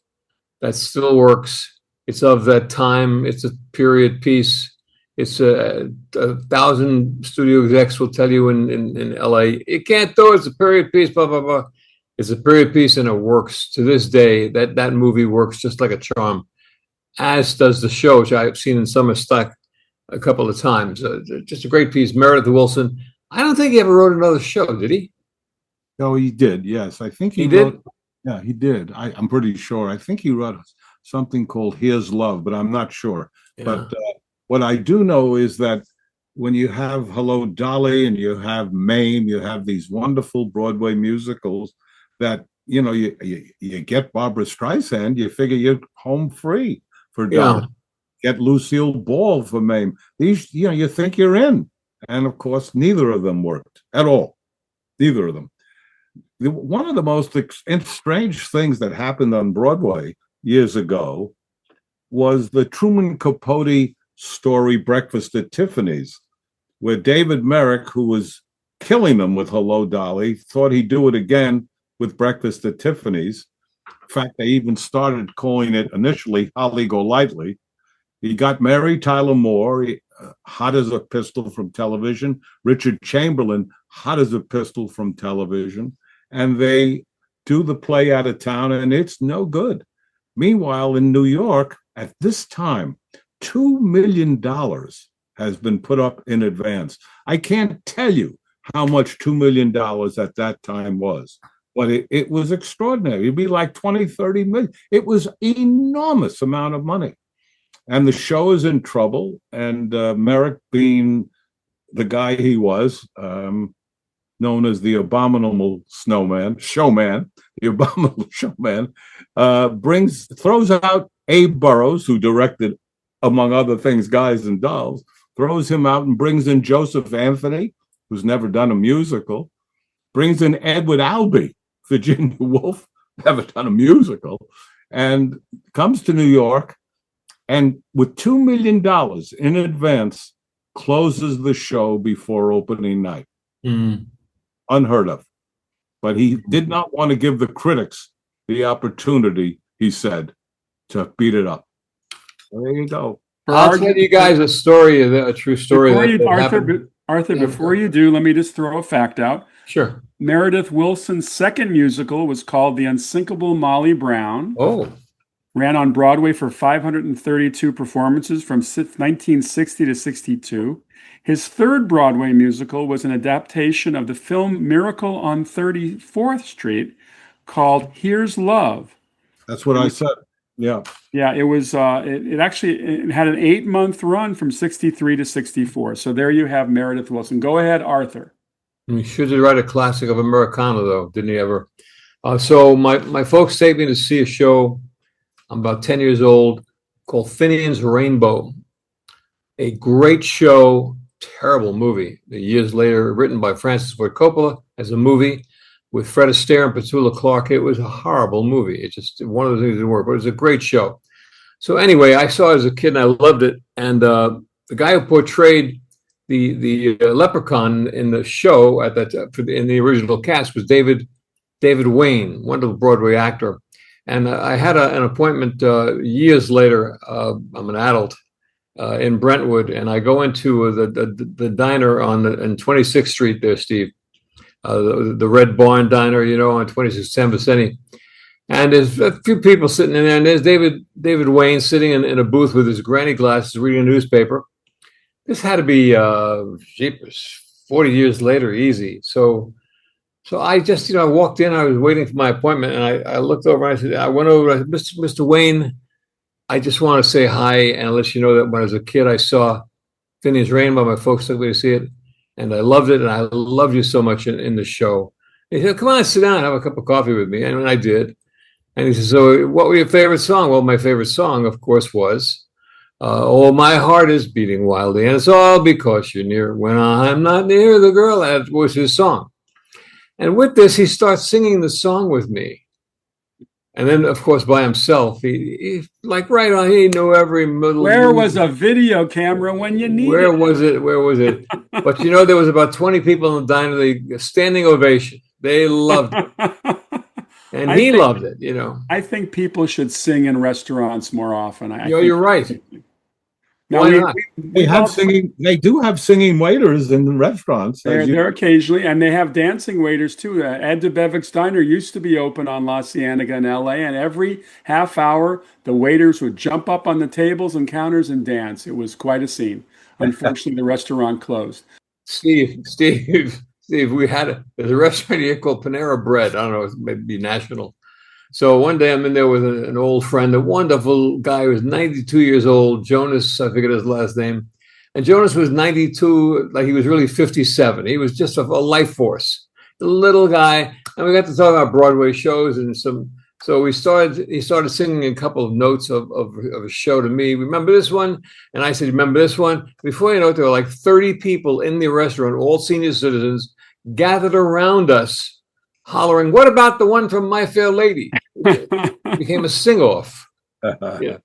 that still works. It's of that time. It's a period piece. It's a 1,000 studio execs will tell you in LA, you can't do it. It's a period piece, blah, blah, blah. It's a period piece and it works to this day. That movie works just like a charm, as does the show, which I've seen in Summer Stock a couple of times. Just a great piece. Meredith Willson. I don't think he ever wrote another show, did he? No, he did. Yes, I think he did. Yeah, he did. I'm pretty sure. I think he wrote something called Here's Love, but I'm not sure. Yeah. But what I do know is that when you have Hello, Dolly, and you have Mame, you have these wonderful Broadway musicals that, you get Barbra Streisand, you figure you're home free for Dolly. Get Lucille Ball for Mame. These, you think you're in. And of course, neither of them worked at all. Neither of them. One of the most strange things that happened on Broadway years ago was the Truman Capote story Breakfast at Tiffany's, where David Merrick, who was killing them with Hello, Dolly, thought he'd do it again with Breakfast at Tiffany's. In fact, they even started calling it initially Holly Golightly. He got Mary Tyler Moore, hot as a pistol from television. Richard Chamberlain, hot as a pistol from television. And they do the play out of town, and it's no good. Meanwhile, in New York, at this time, $2 million has been put up in advance. I can't tell you how much $2 million at that time was, but it was extraordinary. It'd be like 20, 30 million. It was enormous amount of money. And the show is in trouble. And Merrick, being the guy he was, known as the abominable showman, the abominable showman, throws out Abe Burrows, who directed, among other things, Guys and Dolls, throws him out and brings in Joseph Anthony, who's never done a musical, brings in Edward Albee, Virginia Woolf, never done a musical, and comes to New York, and with $2 million in advance, closes the show before opening night. Unheard of. But he did not want to give the critics the opportunity, he said, to beat it up. There you go. I'll tell you guys a story, a true story. Arthur, before you do, let me just throw a fact out. Sure. Meredith Willson's second musical was called The Unsinkable Molly Brown. Oh. Ran on Broadway for 532 performances from 1960 to 62. His third Broadway musical was an adaptation of the film Miracle on 34th Street called Here's Love. That's what I said. Yeah. Yeah, it was. It actually had an 8-month run from 63 to 64. So there you have Meredith Willson. Go ahead, Arthur. He should have write a classic of Americana, though, didn't he ever? So my folks take me to see a show. I'm about 10 years old, called Finian's Rainbow. A great show, terrible movie. Years later, written by Francis Ford Coppola as a movie with Fred Astaire and Petula Clark. It was a horrible movie. It's just one of the things that didn't work, but it was a great show. So anyway, I saw it as a kid and I loved it. And the guy who portrayed the leprechaun in the show in the original cast was David Wayne, wonderful Broadway actor. And I had an appointment years later. I'm an adult in Brentwood, and I go into the diner on 26th Street there, Steve, the Red Barn Diner, on 26th San Vicente. And there's a few people sitting in there, and there's David Wayne sitting in a booth with his granny glasses reading a newspaper. This had to be 40 years later, easy. So I just, I walked in, I was waiting for my appointment, and I looked over and I went over, I said, Mr. Wayne, I just want to say hi and let you know that when I was a kid, I saw Finian's Rainbow. My folks took me to see it, and I loved it, and I loved you so much in the show. And he said, come on, sit down, have a cup of coffee with me. And I did. And he said, so what was your favorite song? Well, my favorite song, of course, was Oh, My Heart Is Beating Wildly, and It's All Because You're Near. When I'm Not Near the Girl, that was his song. And with this, he starts singing the song with me. And then, of course, by himself, he like right on, he knew every middle. Where was a video camera when you needed it? Where was it? But there was about 20 people in the diner, the standing ovation. They loved it. And he loved it, I think people should sing in restaurants more often. You're right. Now, why not? They do have singing waiters in restaurants. They're occasionally, and they have dancing waiters too. Ed DeBevick's Diner used to be open on La Cienega in LA, and every half hour, the waiters would jump up on the tables and counters and dance. It was quite a scene. Unfortunately, the restaurant closed. Steve, there's a restaurant here called Panera Bread. I don't know, it may be national. So one day I'm in there with an old friend, a wonderful guy who was 92 years old, Jonas, I forget his last name. And Jonas was 92, like he was really 57. He was just a life force, a little guy. And we got to talk about Broadway shows and so he started singing a couple of notes of a show to me. Remember this one? And I said, remember this one? Before you know it, there were like 30 people in the restaurant, all senior citizens, gathered around us, hollering, what about the one from My Fair Lady? It became a sing-off. Yeah.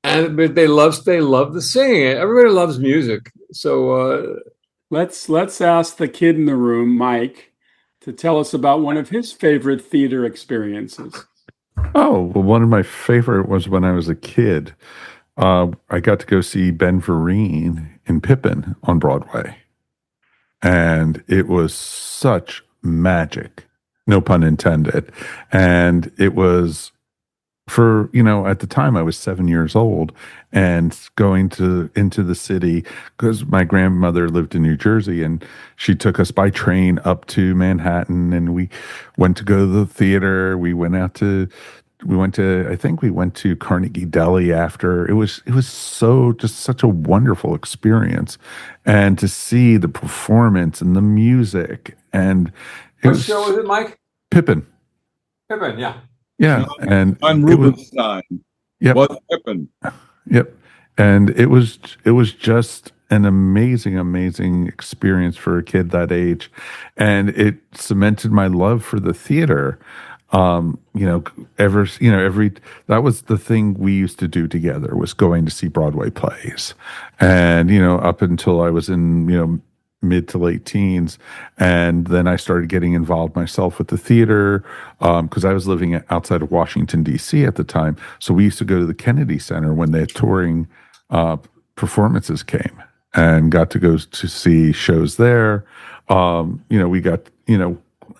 But they love the singing. Everybody loves music. So let's ask the kid in the room, Mike, to tell us about one of his favorite theater experiences. Oh, well, one of my favorite was when I was a kid. I got to go see Ben Vereen in Pippin on Broadway. And it was such magic. no pun intended. And it was for, at the time I was 7 years old and going into the city because my grandmother lived in New Jersey, and she took us by train up to Manhattan, and we went to go to the theater. I think we went to Carnegie Deli after. It was just such a wonderful experience, and to see the performance and the music, and What show was it, Mike? Pippin. Pippin, yeah. Yeah, and on Rubenstein. Yep. Was Pippin. Yep. And it was just an amazing experience for a kid that age. And it cemented my love for the theater. That was the thing we used to do together, was going to see Broadway plays. And, up until I was in, mid to late teens. And then I started getting involved myself with the theater because I was living outside of Washington, D.C. at the time. So we used to go to the Kennedy Center when their touring performances came, and got to go to see shows there.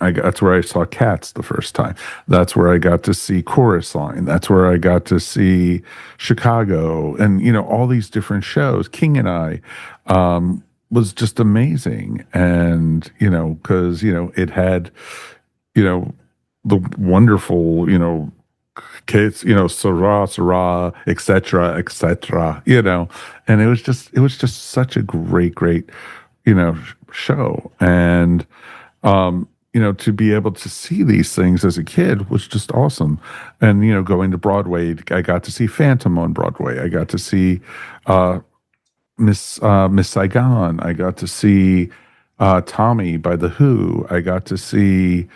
That's where I saw Cats the first time. That's where I got to see Chorus Line. That's where I got to see Chicago, and, all these different shows. King and I, was just amazing. And, because, it had, the wonderful, kids, Sarah, etc., and it was just such a great, show. And, to be able to see these things as a kid was just awesome. And, going to Broadway, I got to see Phantom on Broadway. I got to see, Miss Saigon. I got to see Tommy by The Who. I got to see,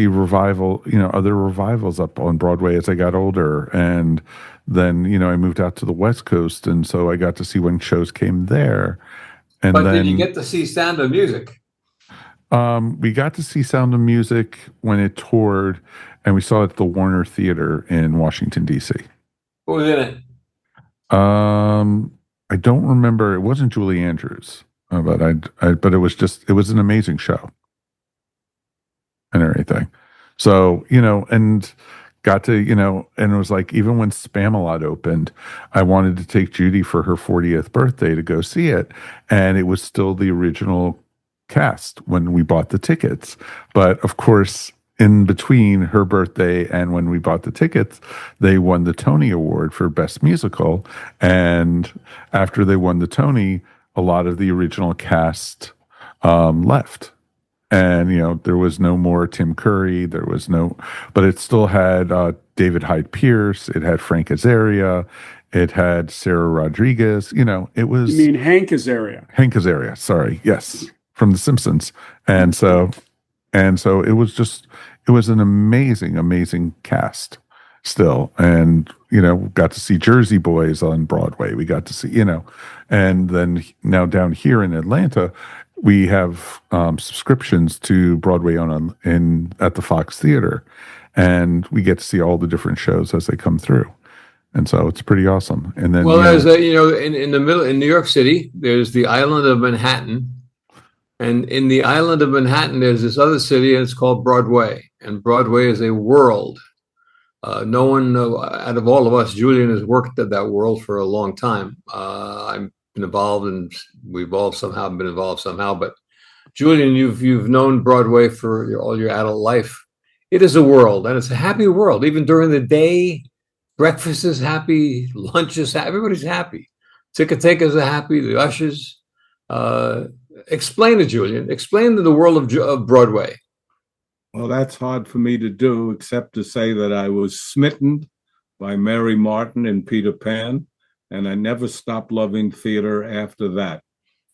revival, other revivals up on Broadway as I got older. And then, I moved out to the West Coast, and so I got to see when shows came there. And but then, did you get to see Sound of Music? We got to see Sound of Music when it toured, and we saw it at the Warner Theater in Washington, D.C. Who was in it? I don't remember. It wasn't Julie Andrews, but but it was an amazing show and everything. So, and got to, and it was like, even when Spamalot opened, I wanted to take Judy for her 40th birthday to go see it. And it was still the original cast when we bought the tickets. But of course, in between her birthday and when we bought the tickets, they won the Tony Award for Best Musical. And after they won the Tony, a lot of the original cast left. And, there was no more Tim Curry. But it still had David Hyde Pierce. It had Frank Azaria. It had Sarah Rodriguez. It was... You mean Hank Azaria? Hank Azaria, sorry. Yes, from The Simpsons. And so it was an amazing cast still. And, got to see Jersey Boys on Broadway. We got to see, and then now down here in Atlanta, we have subscriptions to Broadway at the Fox Theater, and we get to see all the different shows as they come through. And so it's pretty awesome. And then, there's in the middle, in New York City, there's the island of Manhattan. And in the island of Manhattan, there's this other city, and it's called Broadway. And Broadway is a world. No one out of all of us, Julian has worked at that world for a long time. I've been involved, and we've all somehow been involved somehow. But Julian, you've known Broadway for all your adult life. It is a world, and it's a happy world. Even during the day, breakfast is happy, lunch is happy, everybody's happy. Ticket-takers are happy, the ushers. Explain it, Julian. Explain the world of Broadway. Well, that's hard for me to do, except to say that I was smitten by Mary Martin in Peter Pan, and I never stopped loving theater after that.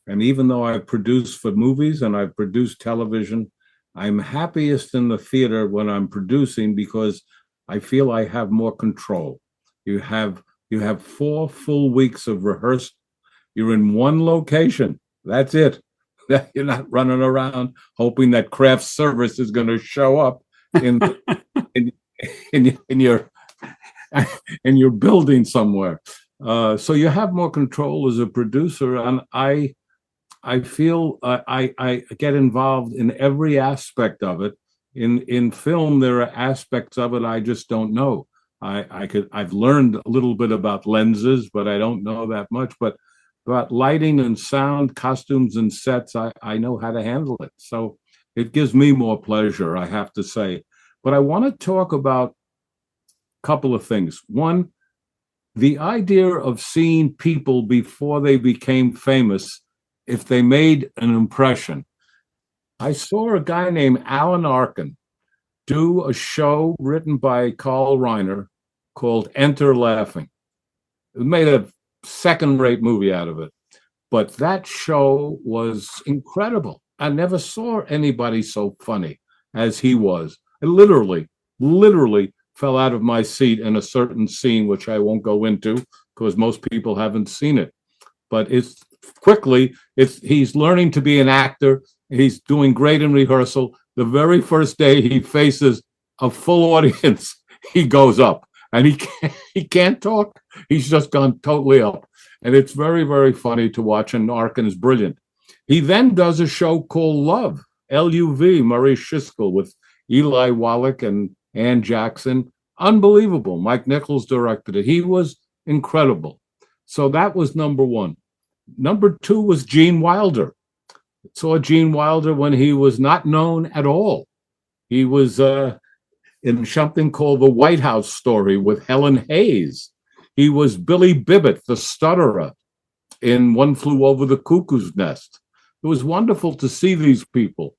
And even though I've produced for movies and I've produced television, I'm happiest in the theater when I'm producing, because I feel I have more control. You have 4 full weeks of rehearsal. You're in one location. That's it. You're not running around hoping that craft service is going to show up in your building somewhere. So you have more control as a producer, and I I feel I get involved in every aspect of it. In film, there are aspects of it I just don't know. I've learned a little bit about lenses, but I don't know that much. But about lighting and sound, costumes and sets, I know how to handle it. So it gives me more pleasure, I have to say. But I want to talk about a couple of things. One, the idea of seeing people before they became famous, if they made an impression. I saw a guy named Alan Arkin do a show written by Carl Reiner called Enter Laughing. It made a second-rate movie out of it. But that show was incredible. I never saw anybody so funny as he was. I literally fell out of my seat in a certain scene, which I won't go into because most people haven't seen it. But he's learning to be an actor. He's doing great in rehearsal. The very first day he faces a full audience, he goes up and he can't talk. He's just gone totally up. And it's very, very funny to watch. And Arkin is brilliant. He then does a show called Love, L-U-V, Maurice Shiskel, with Eli Wallach and Ann Jackson. Unbelievable. Mike Nichols directed it. He was incredible. So that was number one. Number two was Gene Wilder. I saw Gene Wilder when he was not known at all. He was in something called The White House Story with Helen Hayes. He was Billy Bibbit, the stutterer, in One Flew Over the Cuckoo's Nest. It was wonderful to see these people.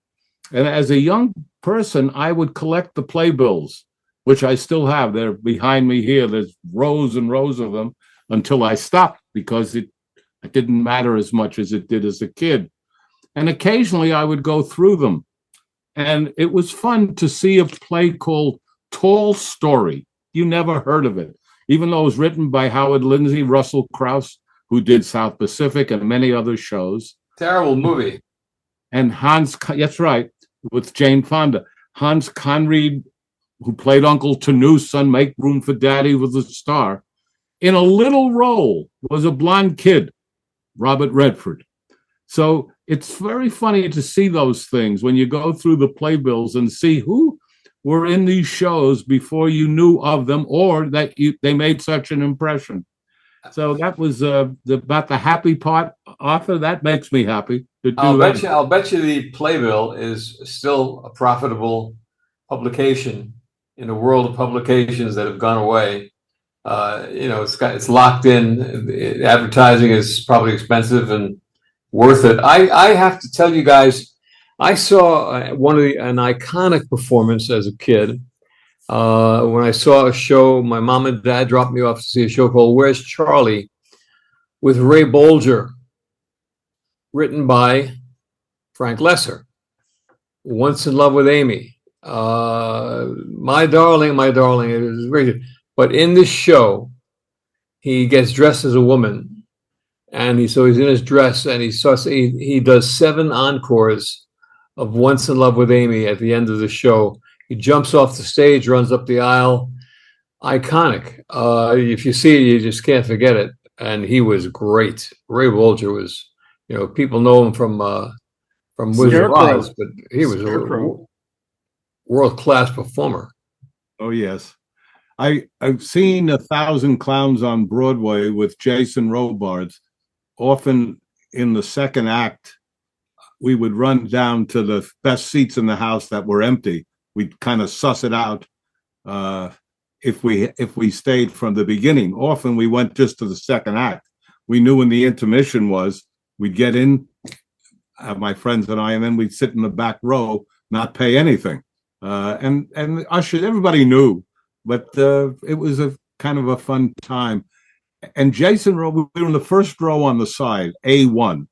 And as a young person, I would collect the playbills, which I still have. They're behind me here. There's rows and rows of them until I stopped because it didn't matter as much as it did as a kid. And occasionally I would go through them. And it was fun to see a play called Tall Story. You never heard of it, even though it was written by Howard Lindsay, Russell Crouse, who did South Pacific and many other shows. Terrible movie. And that's right, with Jane Fonda. Hans Conried, who played Uncle Tanu's son, Make Room for Daddy, was a star. In a little role was a blonde kid, Robert Redford. So it's very funny to see those things when you go through the playbills and see who were in these shows before you knew of them or that they made such an impression. So that was about the happy part, Arthur. That makes me happy to do I'll bet you the playbill is still a profitable publication in a world of publications that have gone away. It's locked in. Advertising is probably expensive and worth it. I have to tell you guys, I saw an iconic performance as a kid. When I saw a show, my mom and dad dropped me off to see a show called Where's Charlie? With Ray Bolger, written by Frank Lesser. Once in Love with Amy. My darling, it was very good. But in this show, he gets dressed as a woman, and he's in his dress, and he does 7 encores of Once in Love with Amy at the end of the show. He jumps off the stage, runs up the aisle. Iconic. If you see it, you just can't forget it. And he was great. Ray Bolger was, people know him from Wizard of Oz, but he was a world-class performer. Oh, yes. I've seen 1,000 Clowns on Broadway with Jason Robards. Often in the second act, we would run down to the best seats in the house that were empty. We'd kind of suss it out if we stayed from the beginning. Often we went just to the second act. We knew when the intermission was, we'd get in, my friends and I, and then we'd sit in the back row, not pay anything. And ushers, everybody knew, but it was a kind of a fun time. And Jason, we were in the first row on the side, A1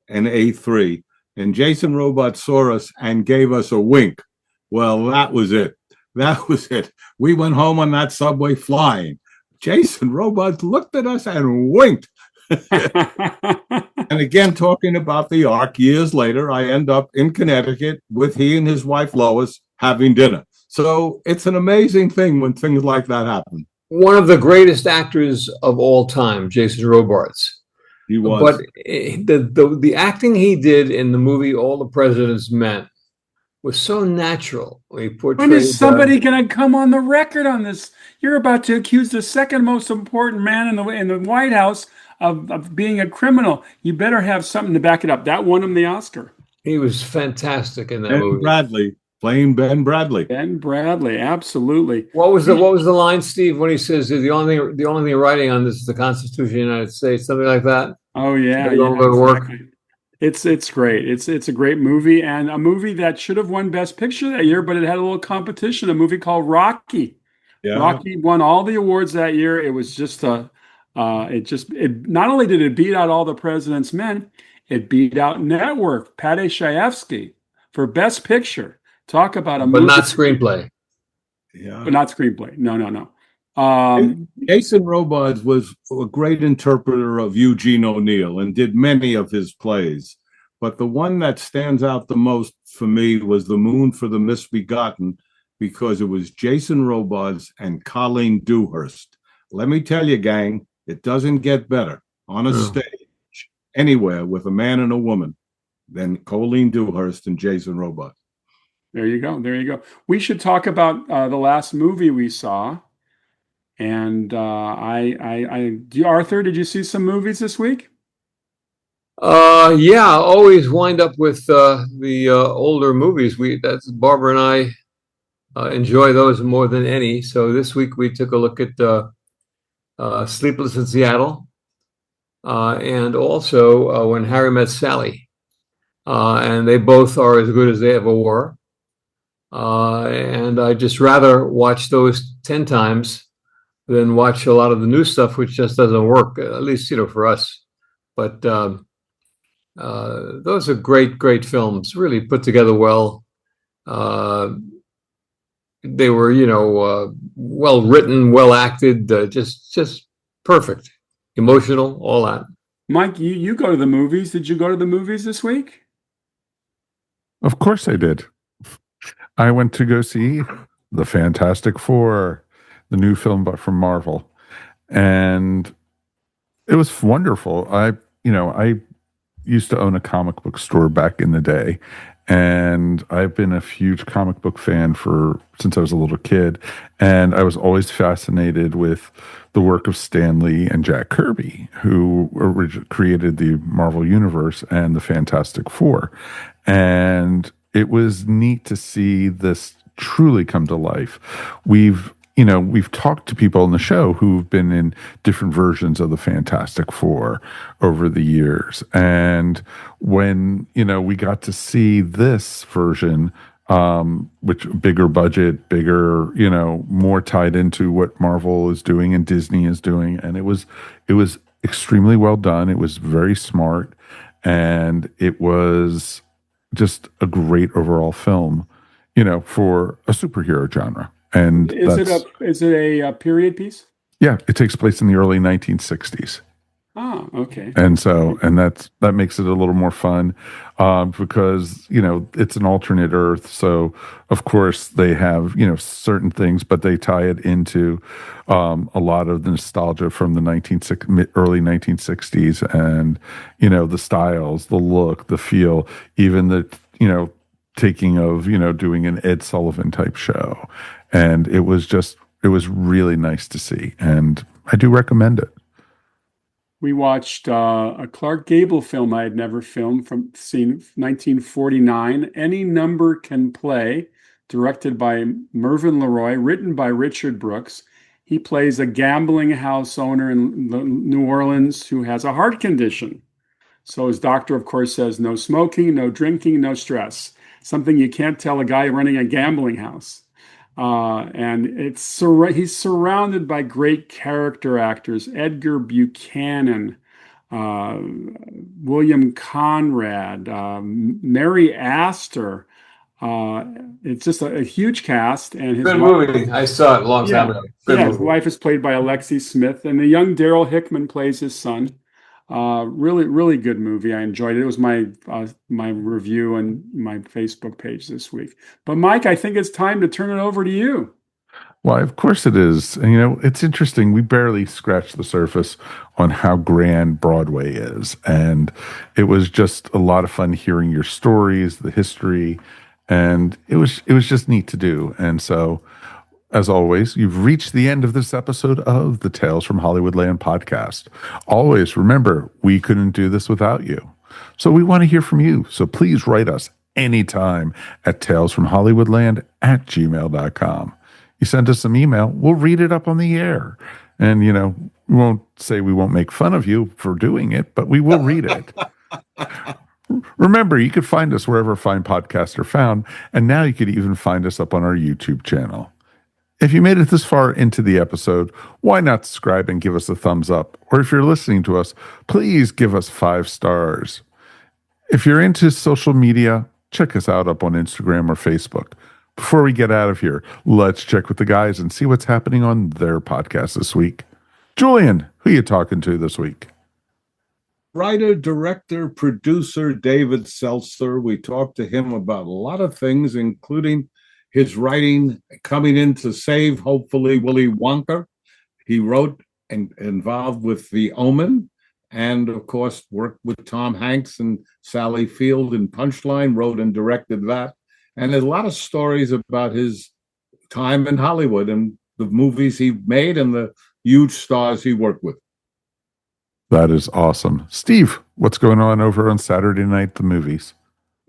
and A3. And Jason Robart saw us and gave us a wink. Well, that was it. We went home on that subway flying. Jason Robart looked at us and winked. And again, talking about the Ark, years later, I end up in Connecticut with he and his wife, Lois, having dinner. So it's an amazing thing when things like that happen. One of the greatest actors of all time, Jason Robards. He was. But the acting he did in the movie All the President's Men was so natural. He portrayed. When is somebody going to come on the record on this? You're about to accuse the second most important man in the White House of being a criminal. You better have something to back it up. That won him the Oscar. He was fantastic in that Ben movie. Bradley, playing Ben Bradley. Ben Bradley, absolutely. What was the line, Steve, when he says the only thing writing on this is the Constitution of the United States, something like that? Oh yeah, exactly. It's great. It's a great movie, and a movie that should have won Best Picture that year, but it had a little competition. A movie called Rocky. Yeah. Rocky won all the awards that year. It was just it not only did it beat out All the President's Men, it beat out Network, Paddy Chayefsky for Best Picture. Talk about a but movie, not screenplay. Yeah, but not screenplay. No. Jason Robards was a great interpreter of Eugene O'Neill and did many of his plays. But the one that stands out the most for me was The Moon for the Misbegotten, because it was Jason Robards and Colleen Dewhurst. Let me tell you, gang, it doesn't get better on a stage anywhere with a man and a woman than Colleen Dewhurst and Jason Robards. There you go. We should talk about the last movie we saw. And Arthur, did you see some movies this week? Yeah, always wind up with the older movies. That's Barbara and I enjoy those more than any. So this week we took a look at Sleepless in Seattle, and also When Harry Met Sally, and they both are as good as they ever were. And I just rather watch those 10 times than watch a lot of the new stuff, which just doesn't work, at least, for us. But those are great films, really put together well. They were, well written, well acted, just perfect, emotional, all that. Mike, you go to the movies. Did you go to the movies this week? Of course I did. I went to go see The Fantastic Four, the new film from Marvel, and it was wonderful. I used to own a comic book store back in the day, and I've been a huge comic book fan since I was a little kid, and I was always fascinated with the work of Stan Lee and Jack Kirby, who created the Marvel Universe and the Fantastic Four, and it was neat to see this truly come to life. We've talked to people on the show who've been in different versions of the Fantastic Four over the years. And when, we got to see this version, which bigger budget, bigger, more tied into what Marvel is doing and Disney is doing. And it was extremely well done. It was very smart. And it was just a great overall film, for a superhero genre. And is it a period piece? Yeah, it takes place in the early 1960s. Oh, okay. And that makes it a little more fun, because it's an alternate Earth. So of course they have certain things, but they tie it into a lot of the nostalgia from the early 1960s, and the styles, the look, the feel, even the taking of doing an Ed Sullivan type show, and it was really nice to see, and I do recommend it. We watched a Clark Gable film I had never seen, 1949, Any Number Can Play, directed by Mervyn LeRoy, written by Richard Brooks. He plays a gambling house owner in New Orleans who has a heart condition. So his doctor, of course, says no smoking, no drinking, no stress. Something you can't tell a guy running a gambling house. And he's surrounded by great character actors: Edgar Buchanan, William Conrad, Mary Astor. It's just a huge cast. And his movie. I saw it a long time ago. His wife is played by Alexi Smith, and the young Daryl Hickman plays his son. Really, really good movie. I enjoyed it. It was my review on my Facebook page this week. But Mike, I think it's time to turn it over to you. Why, of course it is. And, it's interesting. We barely scratched the surface on how grand Broadway is. And it was just a lot of fun hearing your stories, the history, and it was just neat to do. And so, as always, you've reached the end of this episode of the Tales from Hollywoodland podcast. Always remember, we couldn't do this without you. So we want to hear from you. So please write us anytime at talesfromhollywoodland@gmail.com. You send us some email, we'll read it up on the air. And, we won't say we won't make fun of you for doing it, but we will read it. Remember, you could find us wherever fine podcasts are found. And now you could even find us up on our YouTube channel. If you made it this far into the episode, why not subscribe and give us a thumbs up? Or if you're listening to us, please give us 5 stars. If you're into social media, check us out up on Instagram or Facebook. Before we get out of here, let's check with the guys and see what's happening on their podcast this week. Julian, who are you talking to this week? Writer, director, producer David Seltzer. We talked to him about a lot of things, including his writing coming in to save, hopefully, Willy Wonka. He wrote and involved with The Omen, and of course worked with Tom Hanks and Sally Field in Punchline, wrote and directed that. And there's a lot of stories about his time in Hollywood and the movies he made and the huge stars he worked with. That is awesome. Steve, what's going on over on Saturday Night, the movies?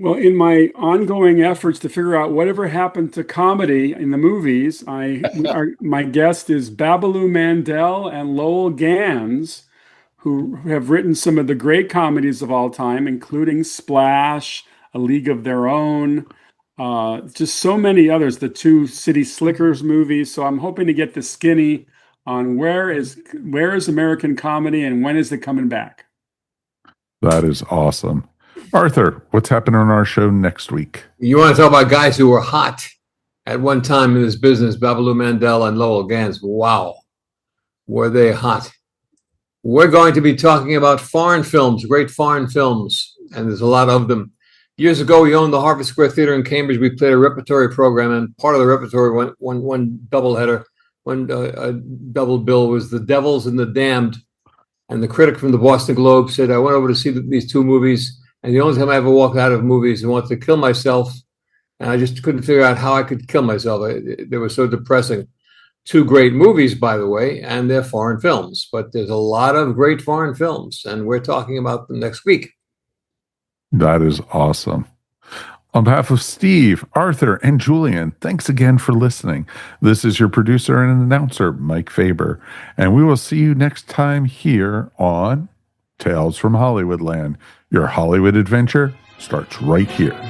Well, in my ongoing efforts to figure out whatever happened to comedy in the movies, my guest is Babaloo Mandel and Lowell Gans, who have written some of the great comedies of all time, including Splash, A League of Their Own, just so many others, the 2 City Slickers movies. So I'm hoping to get the skinny on where is American comedy and when is it coming back? That is awesome. Arthur, what's happening on our show next week? You want to talk about guys who were hot at one time in this business, Babaloo Mandel and Lowell Gans. Wow, were they hot. We're going to be talking about foreign films, great foreign films, and there's a lot of them. Years ago, we owned the Harvard Square Theater in Cambridge. We played a repertory program, and part of the repertory, one doubleheader, one double bill was The Devils and the Damned. And the critic from the Boston Globe said, I went over to see these 2 movies, and the only time I ever walked out of movies and wanted to kill myself, and I just couldn't figure out how I could kill myself. They were so depressing. 2 great movies, by the way, and they're foreign films. But there's a lot of great foreign films, and we're talking about them next week. That is awesome. On behalf of Steve, Arthur, and Julian, thanks again for listening. This is your producer and announcer, Mike Faber, and we will see you next time here on Tales from Hollywoodland. Your Hollywood adventure starts right here.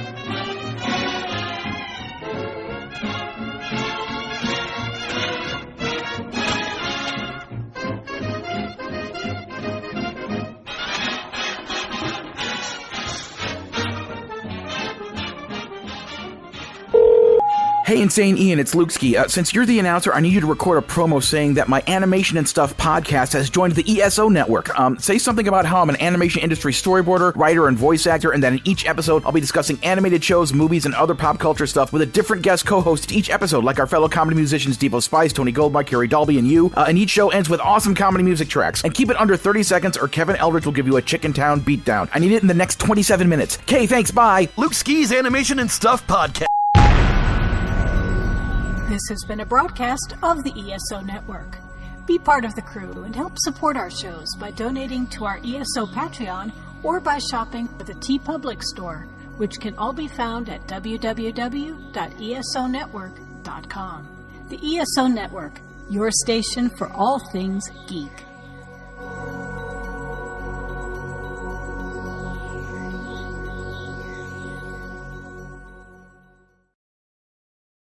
Hey, Insane Ian, it's Luke Ski. Since you're the announcer, I need you to record a promo saying that my Animation and Stuff podcast has joined the ESO network. Say something about how I'm an animation industry storyboarder, writer, and voice actor, and that in each episode, I'll be discussing animated shows, movies, and other pop culture stuff with a different guest co-host each episode, like our fellow comedy musicians Devo Spice, Tony Goldmark, Carrie Dalby, and you. And each show ends with awesome comedy music tracks. And keep it under 30 seconds or Kevin Eldridge will give you a Chicken Town beatdown. I need it in the next 27 minutes. Okay, thanks, bye. Luke Ski's Animation and Stuff podcast. This has been a broadcast of the ESO Network. Be part of the crew and help support our shows by donating to our ESO Patreon or by shopping at the TeePublic store, which can all be found at www.esonetwork.com. The ESO Network, your station for all things geek.